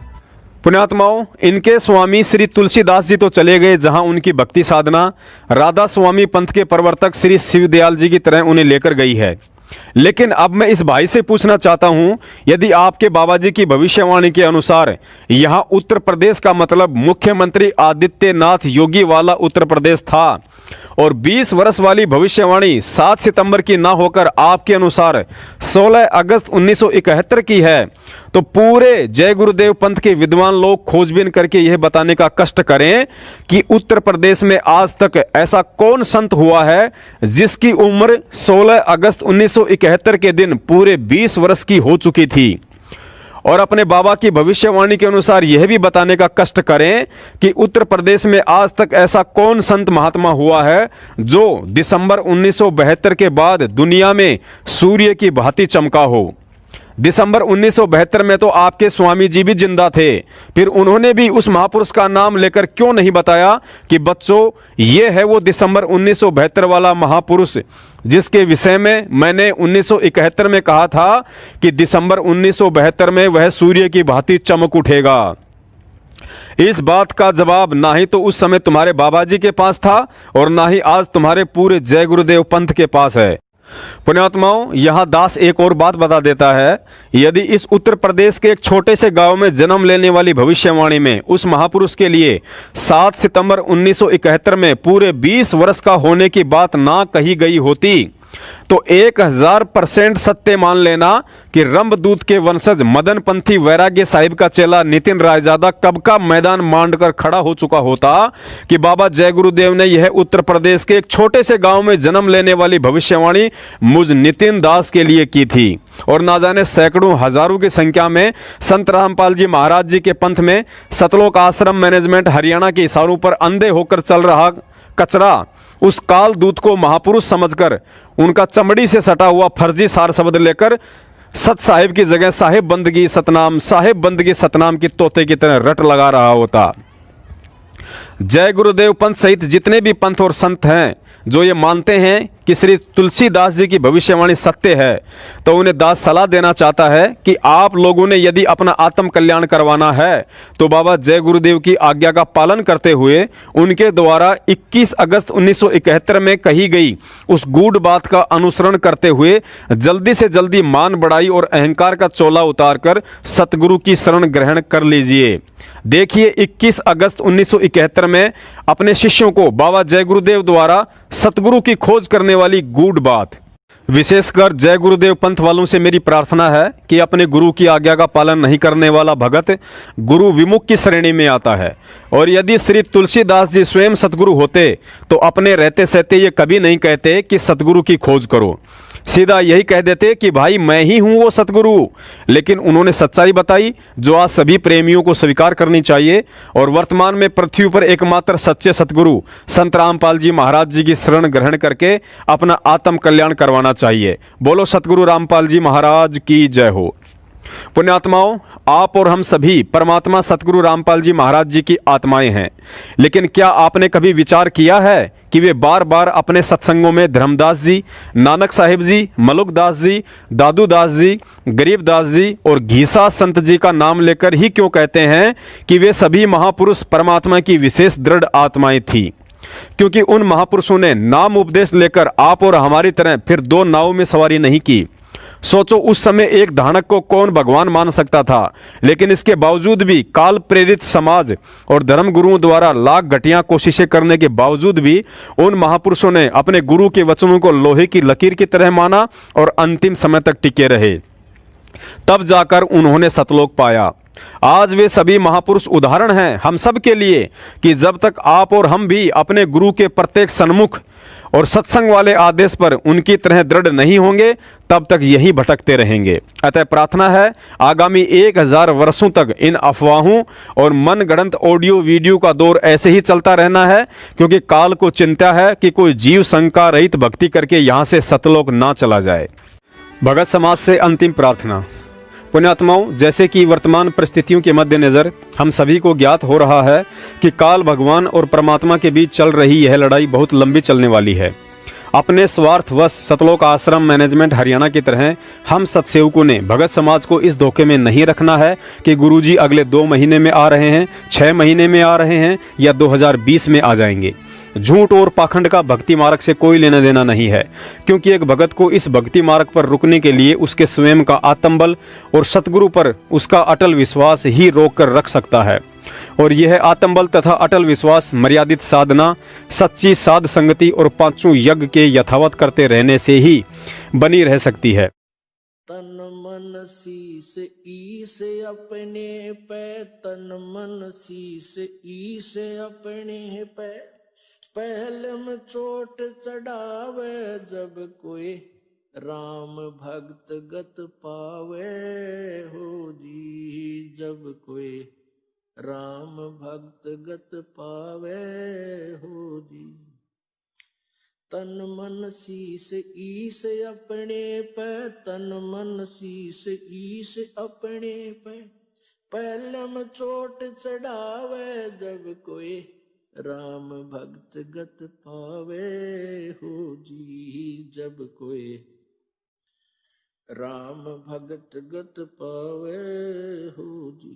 पुण्यात्माओं, इनके स्वामी श्री तुलसीदास जी तो चले गए, जहां उनकी भक्ति साधना राधा स्वामी पंथ के प्रवर्तक श्री शिवदयाल जी की तरह उन्हें लेकर गई है। लेकिन अब मैं इस भाई से पूछना चाहता हूं, यदि आपके बाबा जी की भविष्यवाणी के अनुसार यहां उत्तर प्रदेश का मतलब मुख्यमंत्री आदित्यनाथ योगी वाला उत्तर प्रदेश था और 20 वर्ष वाली भविष्यवाणी 7 सितंबर की ना होकर आपके अनुसार 16 अगस्त 1971 की है, तो पूरे जय गुरुदेव पंथ के विद्वान लोग खोजबीन करके यह बताने का कष्ट करें कि उत्तर प्रदेश में आज तक ऐसा कौन संत हुआ है जिसकी उम्र 16 अगस्त 1971 के दिन पूरे 20 वर्ष की हो चुकी थी। और अपने बाबा की भविष्यवाणी के अनुसार यह भी बताने का कष्ट करें कि उत्तर प्रदेश में आज तक ऐसा कौन संत महात्मा हुआ है जो दिसंबर 1972 के बाद दुनिया में सूर्य की भांति चमका हो। दिसंबर 1972 में तो आपके स्वामी जी भी जिंदा थे, फिर उन्होंने भी उस महापुरुष का नाम लेकर क्यों नहीं बताया कि बच्चों, ये है वो दिसंबर 1972 वाला महापुरुष जिसके विषय में मैंने 1971 में कहा था कि दिसंबर 1972 में वह सूर्य की भांति चमक उठेगा। इस बात का जवाब ना ही तो उस समय तुम्हारे बाबा जी के पास था और ना ही आज तुम्हारे पूरे जय गुरुदेव पंथ के पास है। पुण्यात्माओं, यहां दास एक और बात बता देता है, यदि इस उत्तर प्रदेश के एक छोटे से गांव में जन्म लेने वाली भविष्यवाणी में उस महापुरुष के लिए 7 सितंबर 1971 में पूरे 20 वर्ष का होने की बात ना कही गई होती तो 1000% सत्य मान लेना कि रंभदूत के वंशज मदन पंथी वैराग्य साहिब का चेला नितिन रायजादा कब का मैदान मांड कर खड़ा हो चुका होता कि बाबा जय गुरुदेव ने यह उत्तर प्रदेश के एक छोटे से गांव में जन्म लेने वाली भविष्यवाणी मुझ नितिन दास के लिए की थी। और ना जाने सैकड़ों हजारों की संख्या में संत रामपाल जी महाराज जी के पंथ में सतलोक आश्रम मैनेजमेंट हरियाणा के इशारों पर अंधे होकर चल रहा कचरा उस काल दूत को महापुरुष समझकर उनका चमड़ी से सटा हुआ फर्जी सार शब्द लेकर सत साहिब की जगह साहिब बंदगी सतनाम की तोते की तरह रट लगा रहा होता। जय गुरुदेव पंथ सहित जितने भी पंथ और संत हैं जो ये मानते हैं कि श्री तुलसीदास जी की भविष्यवाणी सत्य है, तो उन्हें दास सलाह देना चाहता है कि आप लोगों ने यदि अपना आत्म कल्याण करवाना है तो बाबा जय गुरुदेव की आज्ञा का पालन करते हुए उनके द्वारा 21 अगस्त 1971 में कही गई उस गूढ़ बात का अनुसरण करते हुए जल्दी से जल्दी मान बढ़ाई और अहंकार का चोला उतारकर सतगुरु की शरण ग्रहण कर लीजिए। देखिए 21 अगस्त 1971 में अपने शिष्यों को बाबा जय गुरुदेव द्वारा सतगुरु की खोज करने वाली गूढ़ बात। विशेषकर जय गुरुदेव पंथ वालों से मेरी प्रार्थना है कि अपने गुरु की आज्ञा का पालन नहीं करने वाला भगत गुरु विमुख की श्रेणी में आता है। और यदि श्री तुलसीदास जी स्वयं सतगुरु होते तो अपने रहते सहते ये कभी नहीं कहते कि सतगुरु की खोज करो, सीधा यही कह देते कि भाई मैं ही हूं वो सतगुरु। लेकिन उन्होंने सच्चाई बताई जो आज सभी प्रेमियों को स्वीकार करनी चाहिए और वर्तमान में पृथ्वी पर एकमात्र सच्चे सतगुरु संत रामपाल जी महाराज जी की शरण ग्रहण करके अपना आत्म कल्याण करवाना चाहिए। बोलो सतगुरु रामपाल जी महाराज की जय हो। पुण्यात्माओं, आप और हम सभी परमात्मा सतगुरु रामपाल जी महाराज जी की आत्माएं हैं। लेकिन क्या आपने कभी विचार किया है कि वे बार बार अपने सत्संगों में धर्मदास जी, नानक साहिब जी, मलुकदास जी, दादू दास जी, गरीबदास जी और घीसा संत जी का नाम लेकर ही क्यों कहते हैं कि वे सभी महापुरुष परमात्मा की विशेष दृढ़ आत्माएं थी? क्योंकि उन महापुरुषों ने नाम उपदेश लेकर आप और हमारी तरह फिर दो नावों में सवारी नहीं की। सोचो, उस समय एक धानक को कौन भगवान मान सकता था? लेकिन इसके बावजूद भी काल प्रेरित समाज और धर्म गुरुओं द्वारा लाख घटिया कोशिशें करने के बावजूद भी उन महापुरुषों ने अपने गुरु के वचनों को लोहे की लकीर की तरह माना और अंतिम समय तक टिके रहे। तब जाकर उन्होंने सतलोक पाया। आज वे सभी महापुरुष उदाहरण हैं हम सब के लिए कि जब तक आप और हम भी अपने गुरु के प्रत्येक सन्मुख और सत्संग वाले आदेश पर उनकी तरह दृढ़ नहीं होंगे, तब तक यही भटकते रहेंगे। अतः प्रार्थना है, आगामी 1000 वर्षों तक इन अफवाहों और मनगढ़ंत ऑडियो वीडियो का दौर ऐसे ही चलता रहना है, क्योंकि काल को चिंता है कि कोई जीव शंका रहित भक्ति करके यहाँ से सतलोक ना चला जाए। भगत समाज से अंतिम प्रार्थना। पुण्यात्माओं, जैसे कि वर्तमान परिस्थितियों के मद्देनजर हम सभी को ज्ञात हो रहा है कि काल भगवान और परमात्मा के बीच चल रही यह लड़ाई बहुत लंबी चलने वाली है। अपने स्वार्थवश सतलोक आश्रम मैनेजमेंट हरियाणा की तरह हम सत्सेवकों ने भगत समाज को इस धोखे में नहीं रखना है कि गुरुजी अगले 2 महीने में आ रहे हैं, 6 महीने में आ रहे हैं या 2020 में आ जाएंगे। झूठ और पाखंड का भक्ति मार्ग से कोई लेना देना नहीं है, क्योंकि एक भगत को इस भक्ति मार्ग पर रुकने के लिए उसके स्वयं का आत्मबल और सतगुरु पर उसका अटल विश्वास ही रोक कर रख सकता है। और यह आत्मबल तथा अटल विश्वास मर्यादित साधना, सच्ची साध संगति और 5 यज्ञ के यथावत करते रहने से ही बनी रह सकती है। तन मन शीस ईस अपने पे, तन मन शीस ईस अपने पे, पहले में चोट चढ़ावे जब कोई राम भक्त गत पावे हो जी, जब कोई राम भक्त गत पावे हो जी। तन मन शीस ईस अपने पे, तन मन शीस ईस अपने पे, पहले में चोट चढ़ावे जब कोई राम भक्त गत पावे हो जी, जब कोई राम भक्त गत पावे हो जी।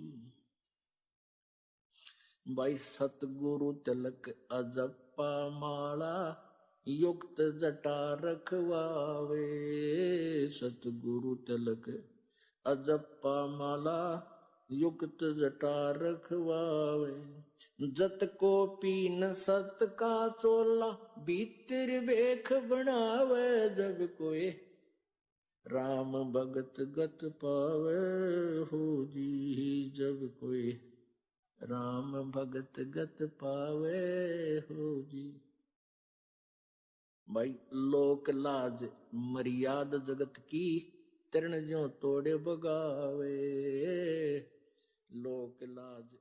भाई सतगुरु तिलक अजप्पा माला, युक्त जटा रखवावे, सतगुरु तिलक अजप्पा माला, युक्त जटा रखवावे। जत को पीन सत का चोला, भीतर बेख बनावे जब कोई राम भगत गत पावे हो जी, जब कोई राम भगत गत पावे हो जी। भाई लोक लाज मर्याद जगत की, तरण ज्यों तोड़े बगावे, लोक लाज